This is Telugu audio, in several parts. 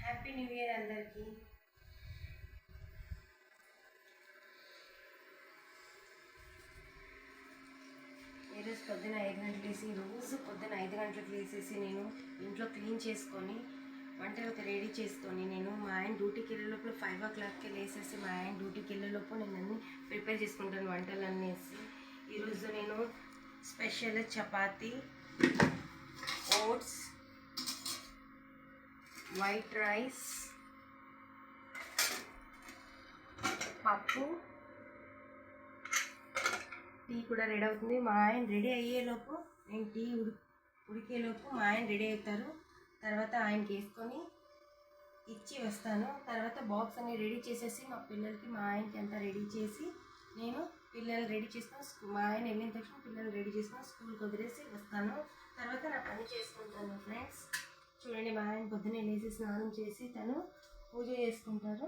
హ్యాపీ న్యూ ఇయర్ అందరికీ. ఈరోజు పొద్దున 5 గంటలకు లేసి, రోజు పొద్దున 5 గంటలకు లేసేసి నేను ఇంట్లో క్లీన్ చేసుకొని వంటలకు రెడీ చేసుకొని నేను మా ఆయన డ్యూటీకి వెళ్ళేలోపు 5 o'clockకి లేసేసి మా ఆయన డ్యూటీకి వెళ్ళేలోపు నేను అన్నీ ప్రిపేర్ చేసుకుంటాను వంటలు అన్నేసి. ఈరోజు నేను special chapati, oats, white rice, పప్పు, టీ కూడా రెడీ అవుతుంది. మా ఆయన రెడీ అయ్యేలోపు నేను టీ ఉడికేలోపు మా ఆయన రెడీ అవుతారు. తర్వాత ఆయనకి వేసుకొని ఇచ్చి వస్తాను. తర్వాత బాక్స్ అన్ని రెడీ చేసేసి మా పిల్లలకి మా ఆయనకి అంతా రెడీ చేసి నేను పిల్లలు రెడీ చేసుకొని మా ఆయన వెళ్ళిన తక్షణ పిల్లలు రెడీ చేసుకొని స్కూల్కి వదిలేసి వస్తాను. తర్వాత నా పని చేసుకుంటాను. ఫ్రెండ్స్ చూడండి, మా ఆయన పొద్దున్నే లేచి స్నానం చేసి తను పూజ చేసుకుంటారు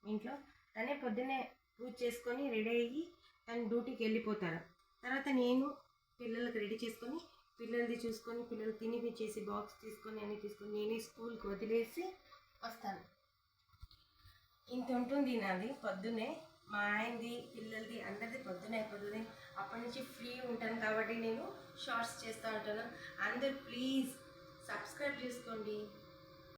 ఇంట్లో. తనే పొద్దున్నే పూజ చేసుకొని రెడీ అయ్యి తను డ్యూటీకి వెళ్ళిపోతారు. తర్వాత నేను పిల్లలకు రెడీ చేసుకొని పిల్లలది చూసుకొని పిల్లలు తినిపించేసి బాక్స్ తీసుకొని అన్నీ తీసుకొని నేనే స్కూల్కి వదిలేసి వస్తాను. ఇంత ఉంటుంది నాది పొద్దున్నే. మా ఆయనది పిల్లలది అందరిది పొద్దునే అయిపోతుంది. అప్పటి నుంచి ఫ్రీ ఉంటాను కాబట్టి నేను షార్ట్స్ చేస్తూ ఉంటాను. అందరు ప్లీజ్ సబ్స్క్రైబ్ చేసుకోండి.